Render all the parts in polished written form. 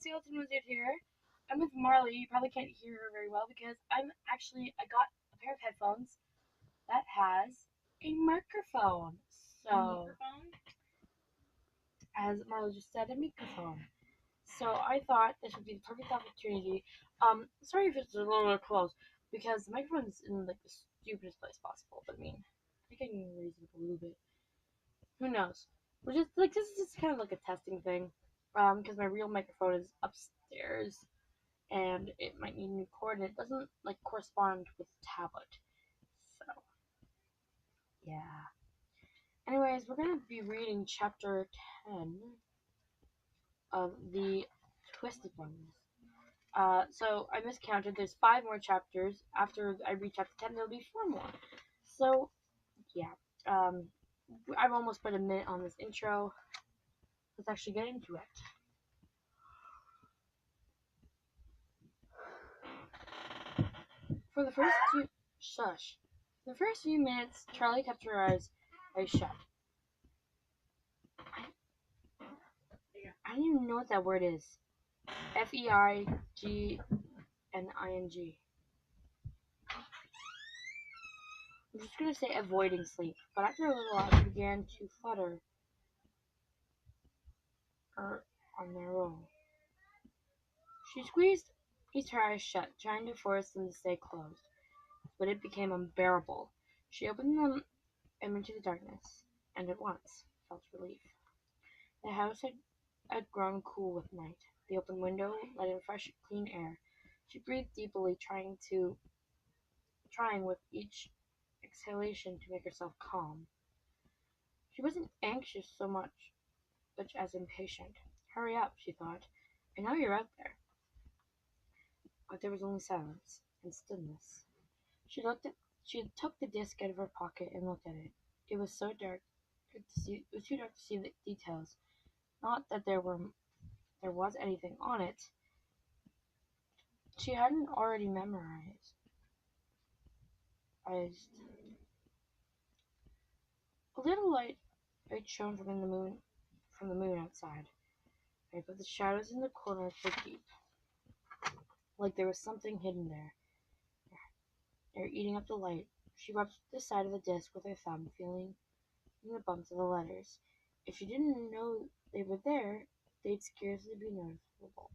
Skeleton Wizard here. I'm with Marley. You probably can't hear her very well because I got a pair of headphones that has a microphone. So, as Marley just said, a microphone. So I thought this would be the perfect opportunity. Sorry if it's a little bit close because the microphone's in like the stupidest place possible. But I mean, I think I can raise it up a little bit. Who knows? We're just like this is just kind of like a testing thing. Because my real microphone is upstairs and it might need a new cord, and it doesn't like correspond with the tablet. So yeah. Anyways, we're gonna be reading chapter 10 of the Twisted Ones. So I miscounted. There's 5 more chapters. After I reach chapter 10, there'll be 4 more. So yeah. I've almost put a minute on this intro. Let's actually get into it. For the first few shush. For the first few minutes, Charlie kept her eyes shut. I don't even know what that word is. Feigning. I'm just gonna say avoiding sleep, but after a little while she began to flutter on their roll. She squeezed her eyes shut, trying to force them to stay closed, but it became unbearable. She opened them into the darkness, and at once felt relief. The house had grown cool with night. The open window let in fresh, clean air. She breathed deeply, trying with each exhalation to make herself calm. She wasn't anxious so much as impatient. Hurry up, she thought. I know you're out there. But there was only silence and stillness. She took the disc out of her pocket and looked at it. It was so dark to see. It was too dark to see the details. Not that there was anything on it. She hadn't already memorized. A little light shone from the moon outside. But the shadows in the corners were deep, like there was something hidden there. They're eating up the light. She rubbed the side of the disc with her thumb, feeling the bumps of the letters. If she didn't know they were there, they'd scarcely be noticeable.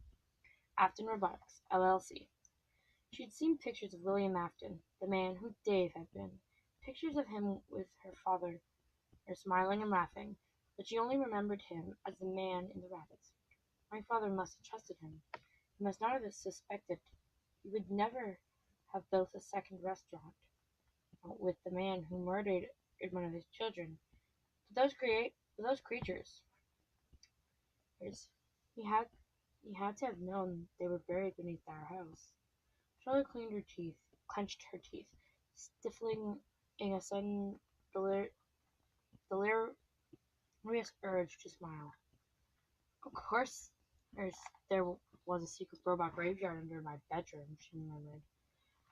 Afton Robotics, LLC. She'd seen pictures of William Afton, the man who Dave had been. Pictures of him with her father, smiling and laughing, but she only remembered him as the man in the rabbits. My father must have trusted him. He must not have suspected. He would never have built a second restaurant with the man who murdered one of his children. But those creatures, he had to have known they were buried beneath our house. Charlotte clenched her teeth, stifling in a sudden delirious urge to smile. Of course, there was a secret robot graveyard under my bedroom, she murmured.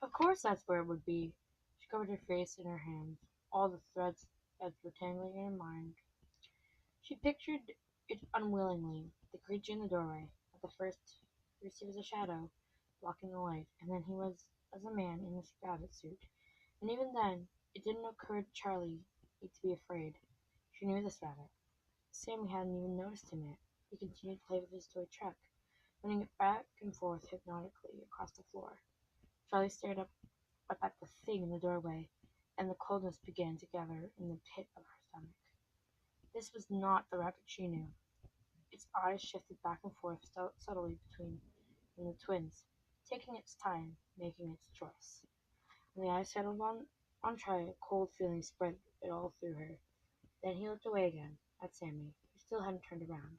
Of course that's where it would be. She covered her face in her hands. All the threads were tangling in her mind. She pictured it unwillingly, the creature in the doorway. At the first he was a shadow, blocking the light, and then he was as a man in his rabbit suit. And even then, it didn't occur to Charlie to be afraid. She knew this rabbit. Sammy hadn't even noticed him yet. He continued to play with his toy truck, running it back and forth hypnotically across the floor. Charlie stared up at the thing in the doorway, and the coldness began to gather in the pit of her stomach. This was not the rabbit she knew. Its eyes shifted back and forth subtly between the twins, taking its time, making its choice. When the eyes settled on Charlie, a cold feeling spread it all through her. Then he looked away again, at Sammy, who still hadn't turned around.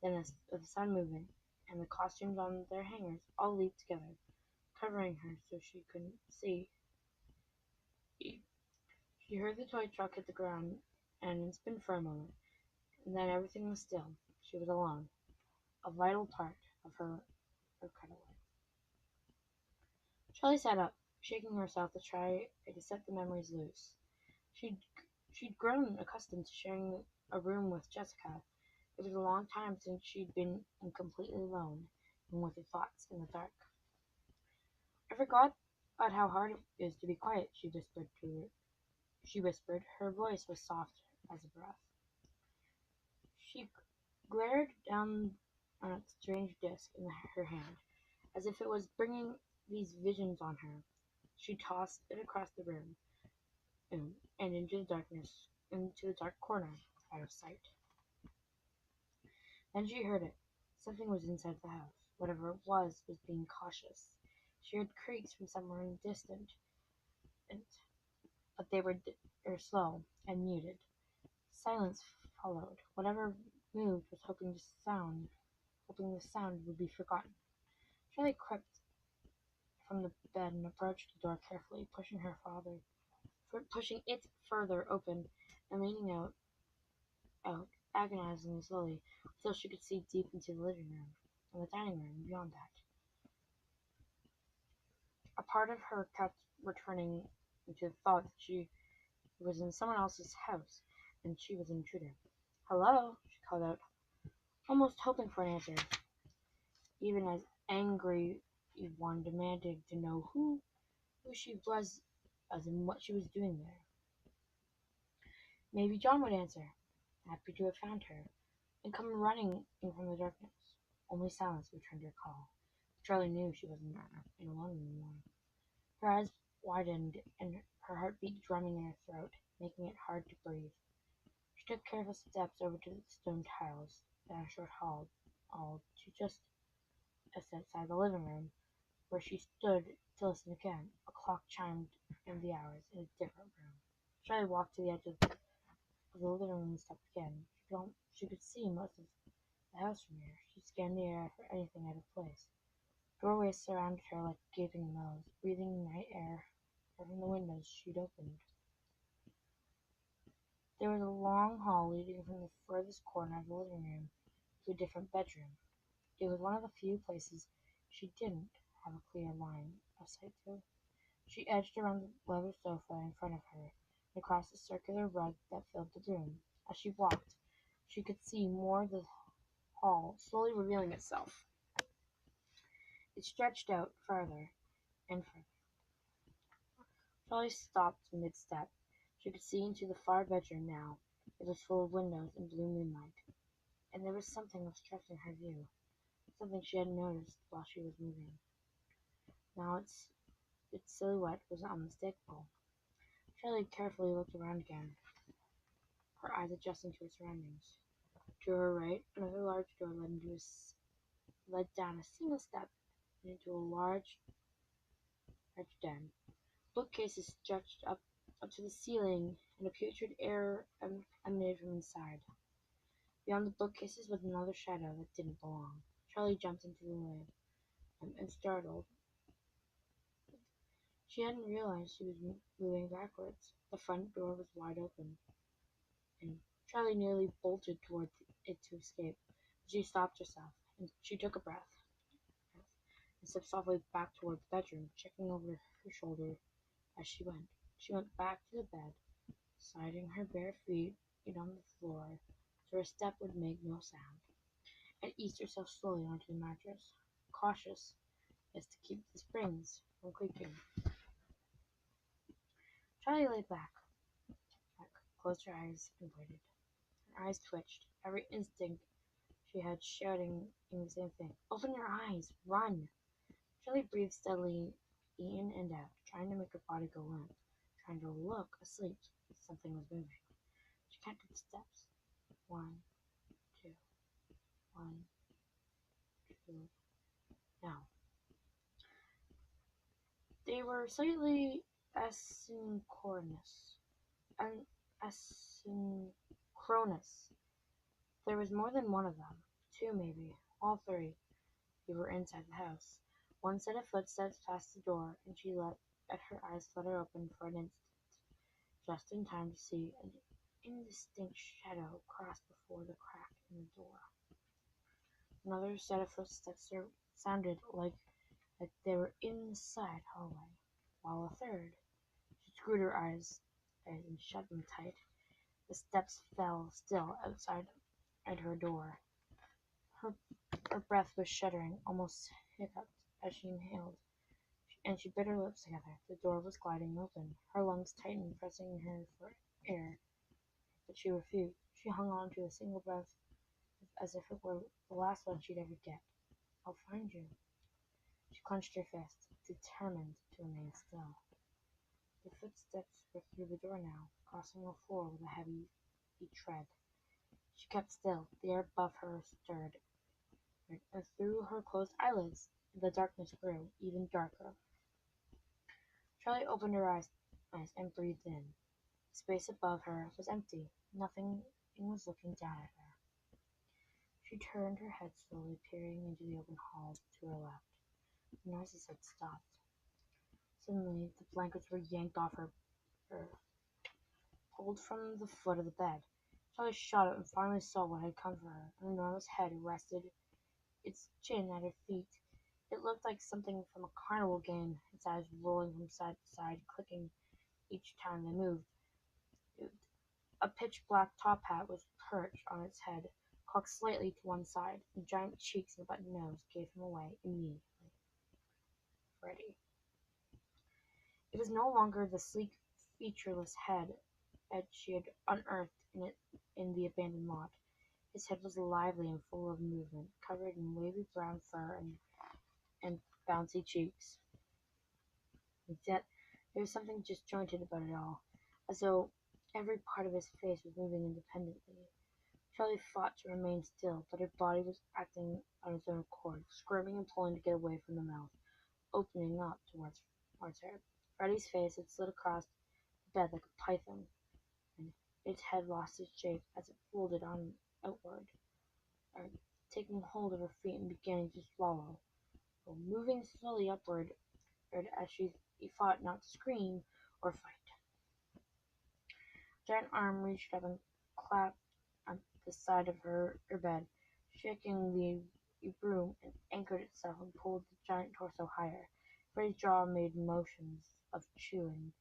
Then, as the sun moving, and the costumes on their hangers all leaped together, covering her so she couldn't see. She heard the toy truck hit the ground and spin for a moment, and then everything was still. She was alone, a vital part of her cutaway. Charlie sat up, shaking herself to try to set the memories loose. She'd grown accustomed to sharing a room with Jessica. It was a long time since she'd been completely alone, and with her thoughts in the dark. I forgot about how hard it is to be quiet, she whispered to her. She whispered. Her voice was soft as a breath. She glared down on a strange disc in her hand, as if it was bringing these visions on her. She tossed it across the room and into the darkness, into the dark corner, out of sight. Then she heard it. Something was inside the house. Whatever it was being cautious. She heard creaks from somewhere in the distance, but they were slow and muted. Silence followed. Whatever moved was hoping the sound would be forgotten. Charlie crept from the bed and approached the door carefully, pushing it further open and leaning out, agonizingly slowly, until she could see deep into the living room and the dining room beyond that. A part of her kept returning into the thought that she was in someone else's house and she was an intruder. "Hello," she called out, almost hoping for an answer, even as angry one demanded to know who she was as and what she was doing there. Maybe John would answer, happy to have found her, and come running in from the darkness. Only silence returned her call. Charlie knew she wasn't alone anymore. Her eyes widened and her heart beat drumming in her throat, making it hard to breathe. She took careful steps over to the stone tiles, down a short hall, all to just outside the living room, where she stood to listen again. A clock chimed in the hours in a different room. Charlie walked to the edge of the living room and stepped again. She could see most of the house from here. She scanned the air for anything out of place. Doorways surrounded her like gaping mouths, breathing night air from the windows she'd opened. There was a long hall leading from the furthest corner of the living room to a different bedroom. It was one of the few places she didn't have a clear line of sight to. She edged around the leather sofa in front of her and across the circular rug that filled the room. As she walked, she could see more of the hall slowly revealing itself. It stretched out farther and farther. Charlie stopped mid-step. She could see into the far bedroom now. It was full of windows and blue moonlight, and there was something obstructing her view, something she hadn't noticed while she was moving. Now its silhouette was unmistakable. Charlie carefully looked around again, her eyes adjusting to her surroundings. To her right, another large door led down a single step and into a large den. Bookcases stretched up to the ceiling, and a putrid air emanated from inside. Beyond the bookcases was another shadow that didn't belong. Charlie jumped into the lid, and startled. She hadn't realized she was moving backwards. The front door was wide open, and Charlie nearly bolted toward it to escape. But she stopped herself, and she took a breath and stepped softly back toward the bedroom, checking over her shoulder as she went. She went back to the bed, sliding her bare feet on the floor so her step would make no sound, and eased herself slowly onto the mattress, cautious as to keep the springs from creaking. Charlie lay back, closed her eyes, and waited. Her eyes twitched, every instinct she had shouting the same thing. "Open your eyes! Run!" Charlie breathed steadily in and out, trying to make her body go limp, trying to look asleep. Something was moving. She counted the steps. 1, 2, 1, 2. Now, they were slightly asynchronous. Asynchronous. There was more than one of them. Two, maybe. All three. They were inside the house. One set of footsteps passed the door, and she let her eyes flutter open for an instant, just in time to see an indistinct shadow cross before the crack in the door. Another set of footsteps sounded like they were in the side hallway, while a third. She screwed her eyes and shut them tight. The steps fell still outside at her door. Her Her breath was shuddering, almost hiccuped as she inhaled, and she bit her lips together. The door was gliding open. Her lungs tightened, pressing her for air, but she refused. She hung on to a single breath as if it were the last one she'd ever get. I'll find you. She clenched her fist, determined to remain still. The footsteps were through the door now, crossing the floor with a heavy tread. She kept still. The air above her stirred, and through her closed eyelids the darkness grew even darker. Charlie opened her eyes and breathed in. The space above her was empty. Nothing was looking down at her. She turned her head slowly, peering into the open hall to her left. The noises had stopped. Suddenly, the blankets were yanked off her, pulled from the foot of the bed. Charlie shot up and finally saw what had come for her. An enormous head rested its chin at her feet. It looked like something from a carnival game, its eyes rolling from side to side, clicking each time they moved. A pitch-black top hat was perched on its head, cocked slightly to one side. The giant cheeks and the button nose gave him away immediately. Freddy. It was no longer the sleek, featureless head she had unearthed in the abandoned lot. His head was lively and full of movement, covered in wavy brown fur and bouncy cheeks. Yet there was something disjointed about it all, as though every part of his face was moving independently. Charlie fought to remain still, but her body was acting on its own accord, squirming and pulling to get away from the mouth, opening up towards her. Freddy's face had slid across the bed like a python, and its head lost its shape as it folded on outward, taking hold of her feet and beginning to swallow, while moving slowly upward as she fought not to scream or fight. A giant arm reached up and clapped on the side of her bed, shaking the broom, and anchored itself and pulled the giant torso higher. Freddy's jaw made motions of chewing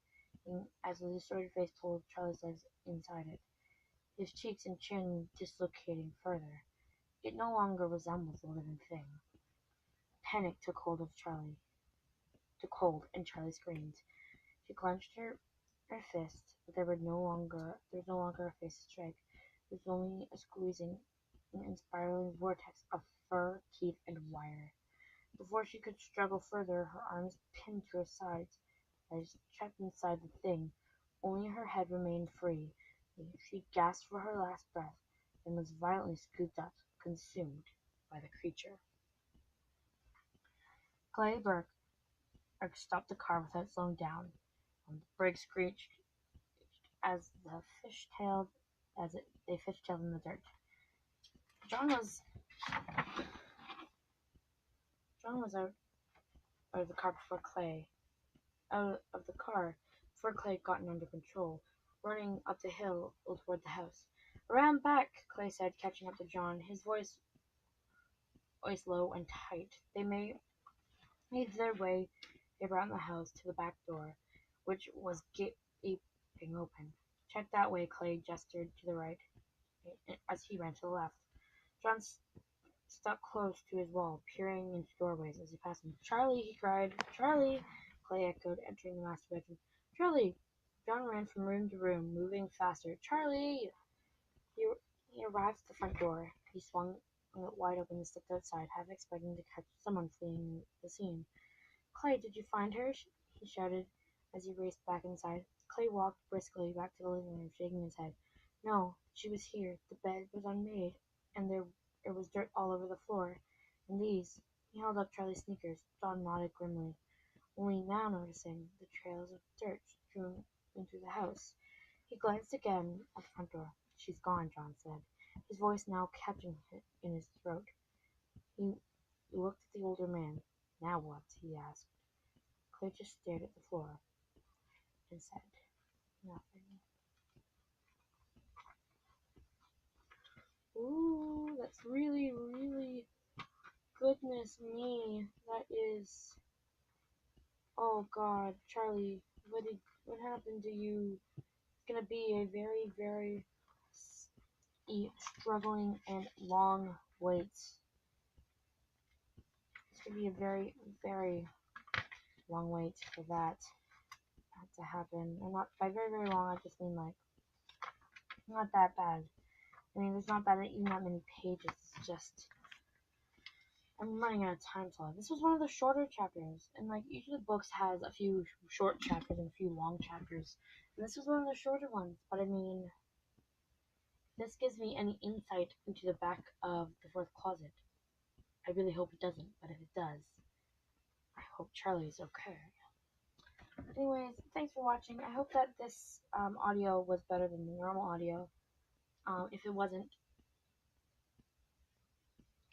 as the distorted face pulled Charlie's legs inside it, his cheeks and chin dislocating further. It no longer resembled a living thing. Panic took hold, and Charlie screamed. She clenched her fist, but there was no longer a face to strike. There was only a squeezing and spiraling vortex of fur, teeth, and wire. Before she could struggle further, her arms pinned to her sides, as trapped inside the thing. Only her head remained free. She gasped for her last breath, and was violently scooped up, consumed by the creature. Clay Burke stopped the car without slowing down. The brakes screeched as they fishtailed in the dirt. John was out of the car before Clay had gotten under control, running up the hill toward the house. "Around back," Clay said, catching up to John, his voice low and tight. They made their way around the house to the back door, which was gaping open. "Check that way," Clay gestured to the right, as he ran to the left. John stuck close to his wall, peering into doorways as he passed him. "Charlie!" he cried. "Charlie!" Clay echoed, entering the master bedroom. "Charlie!" John ran from room to room, moving faster. "Charlie!" He arrived at the front door. He swung it wide open and stepped outside, half expecting to catch someone fleeing the scene. "Clay, did you find her?" he shouted as he raced back inside. Clay walked briskly back to the living room, shaking his head. "No, she was here. The bed was unmade, and there was dirt all over the floor. And these—" He held up Charlie's sneakers. John nodded grimly, only now noticing the trails of dirt strewn into the house. He glanced again at the front door. "She's gone," John said, his voice now catching in his throat. He looked at the older man. "Now what?" he asked. Clay just stared at the floor and said nothing. Ooh, that's really, really, goodness me. That is. Oh God, Charlie, what happened to you? It's gonna be a very, very struggling and long wait. going to be a very, very long wait for that to happen. And not by very, very long, I just mean like not that bad. I mean, it's not even that many pages. It's just I'm running out of time to it. This was one of the shorter chapters, and like usually books has a few short chapters and a few long chapters, and this was one of the shorter ones. But I mean, this gives me any insight into the back of the fourth closet. I really hope it doesn't, but if it does, I hope Charlie's okay. Anyways, thanks for watching. I hope that this audio was better than the normal audio. If it wasn't,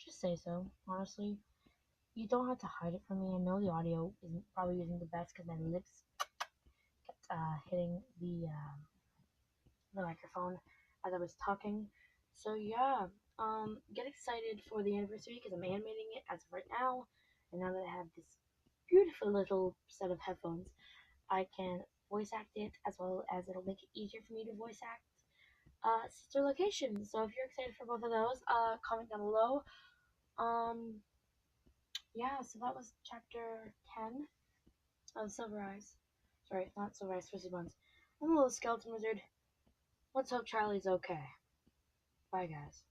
just say so, honestly. You don't have to hide it from me. I know the audio isn't probably isn't the best because my lips kept hitting the microphone as I was talking. So yeah, get excited for the anniversary because I'm animating it as of right now. And now that I have this beautiful little set of headphones, I can voice act it as well as it'll make it easier for me to voice act sister locations. So if you're excited for both of those, comment down below. Yeah, so that was chapter 10 of Silver Eyes. Sorry, not Silver Eyes, Twisted Ones. I'm a little skeleton wizard. Let's hope Charlie's okay. Bye, guys.